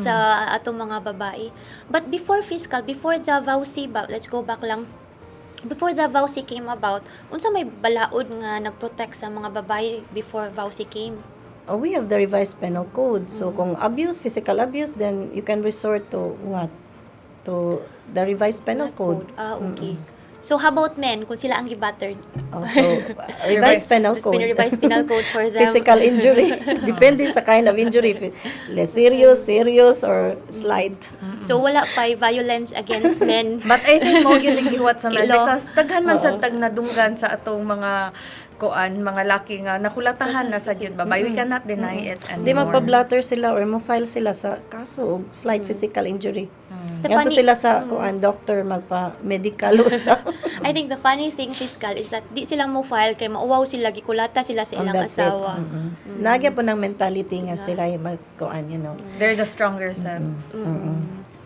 sa atong mga babae. But before the VAUSI, let's go back lang. Before the VAUSI came about, unsa may balaod nga nagprotect sa mga babae before VAUSI came? We have the revised penal code. So kung physical abuse, then you can resort to what? To the revised penal code. Okay. So how about men kung sila ang gibattered? So revised penal code. Revised penal code for them. Physical injury. Depende sa kind of injury. Less serious, or slight. So wala pa violence against men. But I think mo yun gihiwat sa men Kilo. because daghan man sa tag nadunggan sa atong mga mga laki nga nakulatahan na sa jud babay. We cannot deny it anymore. Di magpa-blatter sila or mo-file sila sa kaso og slight physical injury. The Ganto funny- sila sa doctor magpa-medical usa. I think the funny thing, Fiscal, is that di silang mo file kay mauwaw sila, gikulata sila sa ilang That's it. asawa. Nagya po ng mentality nga sila yung They're the stronger sex.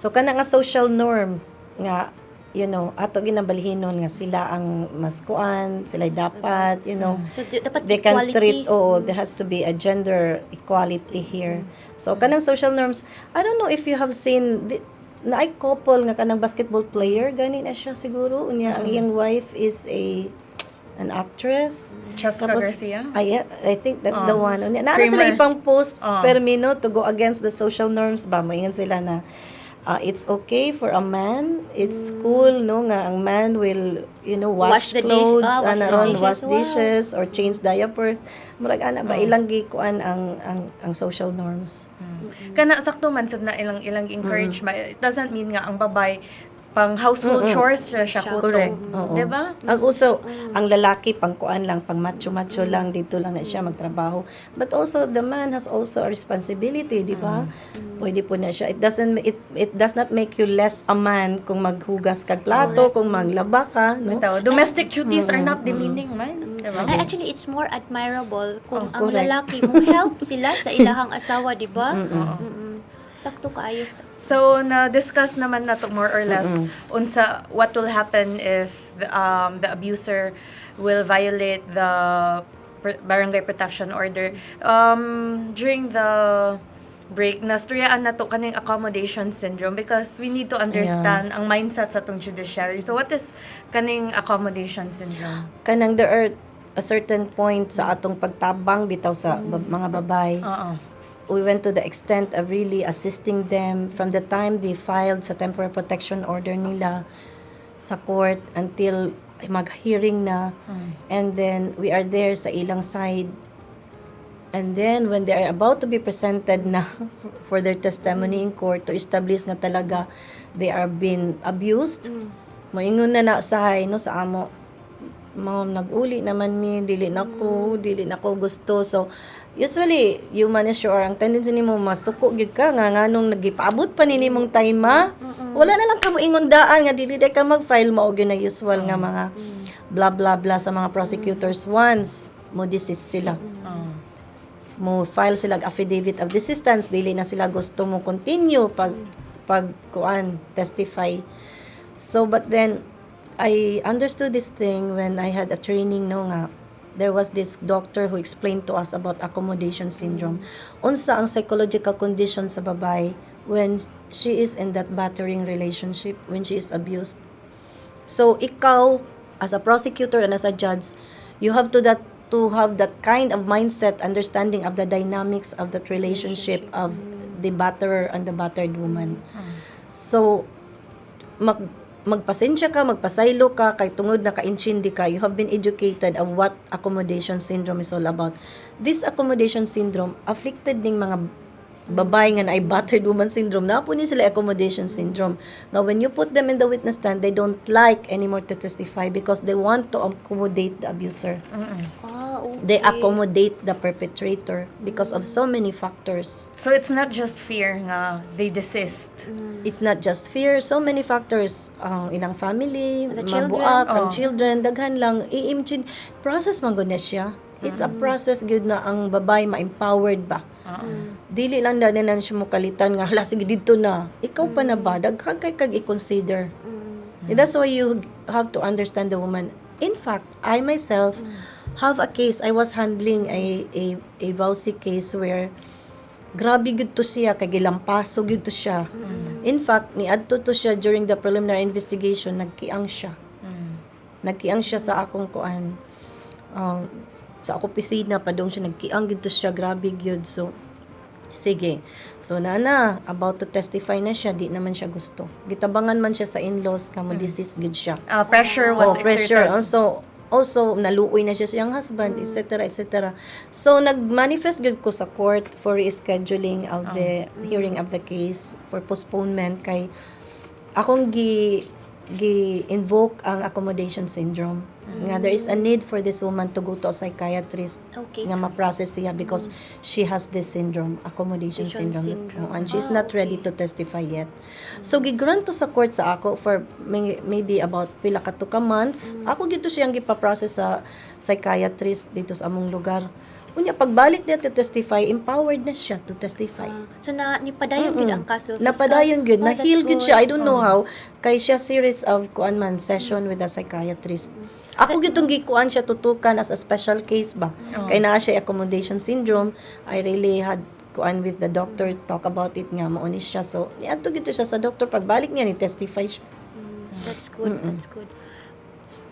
So kana nga social norm nga ato ginabalihinon nga sila ang mas sila dapat, So dapat they can equality. treat, there has to be a gender equality here. So kanang social norms, I don't know if you have seen na ay couple nga kanang basketball player gani na siya siguro unya ang iyang wife is an actress. Jessica Garcia. I think that's the one. Unya, naara sila Kramer. ipang post permino to go against the social norms ba? Moingan sila na it's okay for a man. It's cool no nga ang man will wash Wash the dish. clothes, Wash the dishes. wash Wow. dishes or change diaper. Murag ana ba ilang gikuan ang social norms. Kana sakto man sad na ilang encourage it doesn't mean nga ang babay pang household chores siya kuto. Correct. Oo. Diba? Ang also, ang lalaki pang kuan lang, pang macho-macho lang, dito lang na siya magtrabaho. But also, the man has also a responsibility, di ba? Pwede po na siya. It does not make you less a man kung maghugas kag plato, kung maglaba ka, no? Bitaw, domestic duties are not demeaning man. Diba? Ay, actually, it's more admirable kung ang correct. lalaki mo help sila sa ilahang asawa, di ba? Sakto kaayo. So na-discuss naman na to more or less unsa what will happen if the abuser will violate the barangay protection order. During the break, nasturyaan na to kaning accommodation syndrome because we need to understand ang mindset sa tong judiciary. So what is kaning accommodation syndrome? Kanang there are a certain point sa atong pagtabang bitaw sa mga babay. We went to the extent of really assisting them from the time they filed sa temporary protection order nila sa court until mag-hearing na. And then we are there sa ilang side. And then when they are about to be presented na for their testimony in court to establish nga talaga they are being abused, moingon na usahay no sa amo. Ma'am, nag-uli naman dili na ko gusto. So usually human is sure ang tendency nimo masuko gyud ka nga nganong nagipaabot pa ni nimong time wala na lang kamo ingundaan nga dili ka mag-file mao gyud na usual nga mga blah blah blah sa mga prosecutors once mo desist sila. Mo file sila affidavit of desistance, dili na sila gusto mo continue pag testify. So but then I understood this thing when I had a training nga there was this doctor who explained to us about accommodation syndrome. Unsa ang psychological condition sa babae when she is in that battering relationship, when she is abused. So ikaw as a prosecutor and as a judge, you have to have that kind of mindset, understanding of the dynamics of that relationship of the batterer and the battered woman. So magpasensya ka, magpasaylo ka, kay tungod na ka-intindi ka, you have been educated of what accommodation syndrome is all about. This accommodation syndrome, afflicted ning mga babae nga na ay battered woman syndrome, na po ni sila accommodation syndrome. Now, when you put them in the witness stand, they don't like anymore to testify because they want to accommodate the abuser. Okay. They accommodate the perpetrator because of so many factors. So it's not just fear nga they desist. It's not just fear, so many factors. Ang ilang family, The children. mabuak, ang children, daghan lang. Process man gud na siya. It's a process good na ang babae ma-empowered ba. Dili lang na siya mo kalitan nga, hala, sige dito na. Ikaw pa na ba? Daghan kay kag i-consider. That's why you have to understand the woman. In fact, I myself have a case. I was handling a VAUSI case where grabe gud to siya kay gilampaso gud to siya. In fact, niadto to siya during the preliminary investigation, nagkiang siya. Nagkiang siya sa akong kuan. Sa akong opisina pa dong siya nagkiang gud to siya, grabe gyud. So sige. So nana about to testify na siya, di naman siya gusto. Gitabangan man siya sa in-laws kamo desist gud siya. Pressure was Pressure. exerted. Also naluoy na siya sa iyang husband, etc., etc. So nag-manifest gud ko sa court for rescheduling of the hearing of the case for postponement kay akong gi-invoke ang accommodation syndrome. Nga there is a need for this woman to go to a psychiatrist Okay. nga ma-process siya because she has this syndrome, accommodation syndrome. And she's not okay. ready to testify yet. So gigrant to sa court sa ako for maybe about pila ka 2 months. Ako gito siyang gipa-process sa psychiatrist dito sa among lugar. Unya pagbalik niya to testify, empowered na siya to testify. So na nipadayon gid ang kaso. Napadayon Fiscal? gud, Oh, na-heal that's gud siya. I don't know how. Kay siya series of kuan man session with a psychiatrist. Ako gitong gikuan siya tutukan as a special case ba. Kay naa siya accommodation syndrome. I really had kuan with the doctor, talk about it nga mauni siya. So niadto gito siya sa doctor, pagbalik niya ni testify siya. That's good. That's good.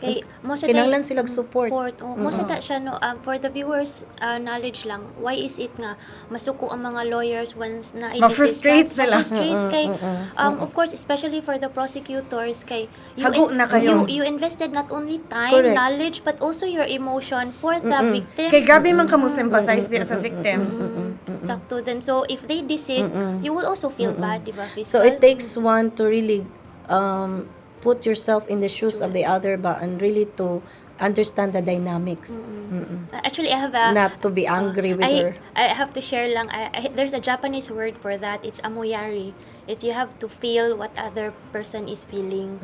Kay mo sa Kinahanglan silang support. Mo sa siya no for the viewers knowledge lang, why is it nga masuko ang mga lawyers once na Ma-frustrate sila. frustrate kay of course especially for the prosecutors kay Hago na kayo. you invested not only time, Correct. knowledge but also your emotion for the victim. Kay grabe man ka mo sympathize biya sa victim. Sakto then so if they desist, you will also feel bad, di ba? So Fiscal? it takes one to really put yourself in the shoes of the other ba and really to understand the dynamics. Actually I have a Not to be angry with her. I have to share lang. There's a Japanese word for that. It's amoyari. It's you have to feel what other person is feeling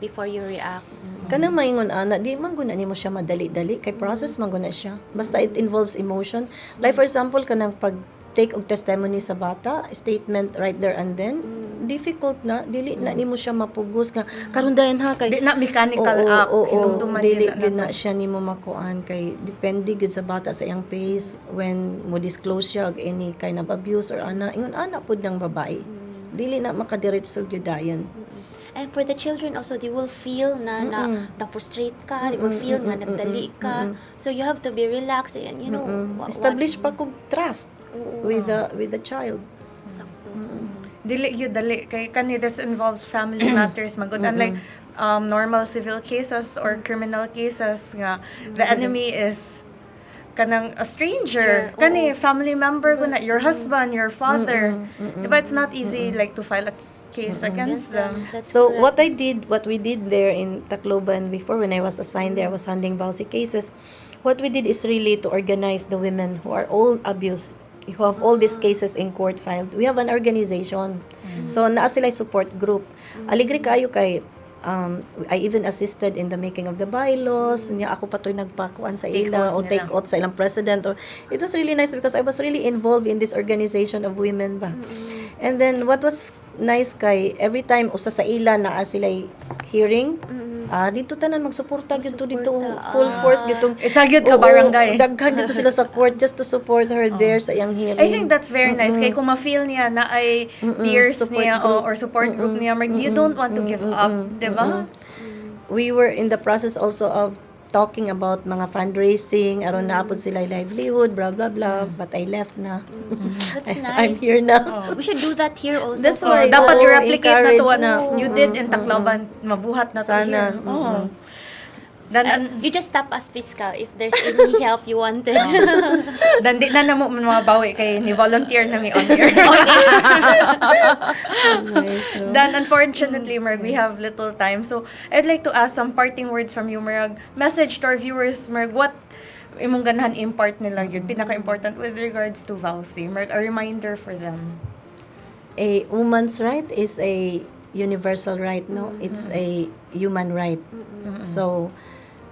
before you react. Kanang maingon ana, di man guna nimo siya madali-dali kay process man guna siya. Basta it involves emotion. Like for example kanang pag take og testimony sa bata, statement right there and then, difficult na, dili na nimo siya mapugos nga karon dayon ha kay Di na mechanical act. Hinumduman dili nila gyud na na siya nimo makuan kay depende gyud sa bata sa iyang pace when mo disclose siya og any kind of abuse or ana ingon ana pud ng babae. Dili na makadiretso gyud dayon. And for the children also, they will feel na frustrate ka, they will feel nga nagdali ka. So you have to be relaxed and you know Establish pa kog trust with the child. Sakto. dili gyud dali kay kani this involves family matters magud unlike normal civil cases or criminal cases nga the enemy is kanang a stranger Sure, kani family member guna your husband, your father, diba it's not easy like to file a case against them. That's So correct. what we did there in Tacloban before when I was assigned there, I was handling VAUSI cases. What we did is really to organize the women who are all abused, who have all these cases in court filed. We have an organization. So naa sila support group. Aligre kayo kay I even assisted in the making of the bylaws. Nya ako patoy nagpakuan sa Take ila oath o nila. take oath sa ilang president. Or it was really nice because I was really involved in this organization of women ba. And then what was nice kay every time usa sa ila naa sila hearing, dito tanan magsuporta gyud to dito full force gitong Isa gyud ka barangay. daghan gyud to sila sa court just to support her there sa iyang hearing. I think that's very nice kay kung ma-feel niya na ay peers Support niya group. or support group niya you don't want to give up, diba? We were in the process also of talking about mga fundraising aron naapod sila livelihood blah blah blah but I left na. That's I'm nice. here now. We should do that here also. That's Oh, why dapat oo, i-replicate na to encourage what na. you did in Tacloban, mabuhat na to Sana. here. Oh. Dan You just tap us fiscal if there's any help you wanted. dan di na namo mga bawi kay ni volunteer na mi on air. Nice, no? Then unfortunately, Merg, we have little time. So I'd like to ask some parting words from you, Merg. Message to our viewers, Merg, what imong ganahan impart nila yun pinaka-important with regards to VAUSI, Merg, a reminder for them. A woman's right is a universal right, no? It's a human right. So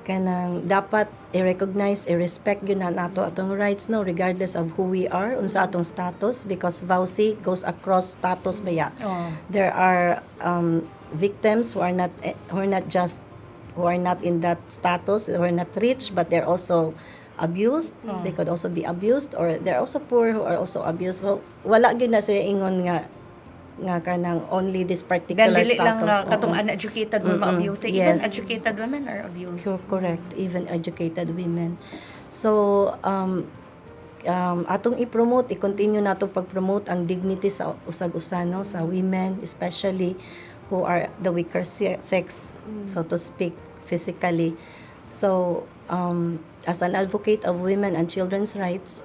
kanang dapat i-recognize, i-respect yun na nato atong rights, no, regardless of who we are, unsa atong status, because VAUSI goes across status ba ya. Oh. There are victims who are not just who are not in that status, who are not rich, but they're also abused, they could also be abused, or there are also poor who are also abused. Well, wala gyud na sila ingon nga kanang only this Then particular dili lang status. katong Oo. uneducated women ma-abuse. Even Yes. educated women are abused. Correct, even educated women. So atong i-promote, i-continue nato pag-promote ang dignity sa usag-usa, no, sa women, especially who are the weaker sex, so to speak, physically. So as an advocate of women and children's rights,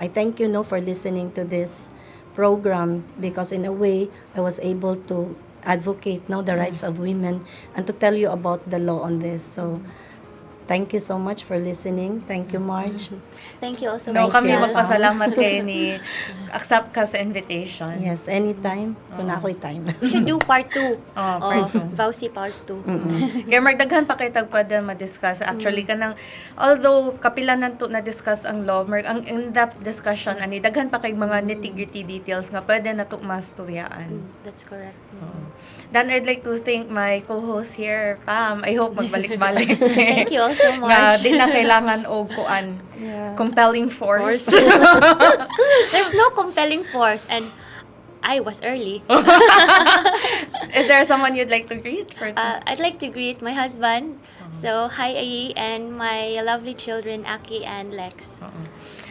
I thank you, no, for listening to this program, because in a way I was able to advocate, no, the rights of women and to tell you about the law on this. So thank you so much for listening. Thank you, Marge. Thank you also, No, Miss kami Gal. magpasalamat kay ni accept ka sa invitation. Yes, anytime. Kung ako'y time. We should do part 2 part of Vauci part 2. Kaya magdaghan pa kay tagpada ma-discuss. Actually kanang although kapila nanto na discuss ang law, ang in-depth discussion ani daghan pa kay mga nitty-gritty details nga pwede nato mastudyaan. That's correct. Then I'd like to thank my co-host here, Pam. I hope magbalik-balik. Thank you also, Nga Marge. di na kailangan og kuan. Compelling force. There's no compelling force, and I was early. Is there someone you'd like to greet for I'd like to greet my husband. So, hi Ayi, and my lovely children, Aki and Lex.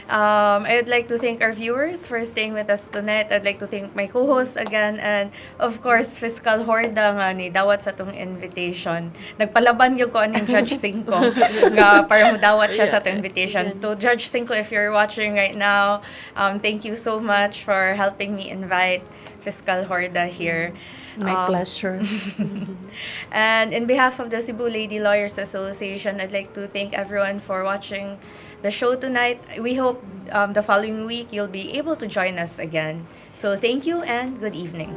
I'd like to thank our viewers for staying with us tonight. I'd like to thank my co-host again, and of course, Fiscal Horda nga ni dawat sa tong invitation. Nagpalaban yung ko aning Judge Cinco nga para mo dawat siya sa tong invitation. To Judge Cinco, if you're watching right now, thank you so much for helping me invite Fiscal Horda here. My pleasure. And in behalf of the Cebu Lady Lawyers Association, I'd like to thank everyone for watching the show tonight. We hope the following week you'll be able to join us again. So thank you and good evening.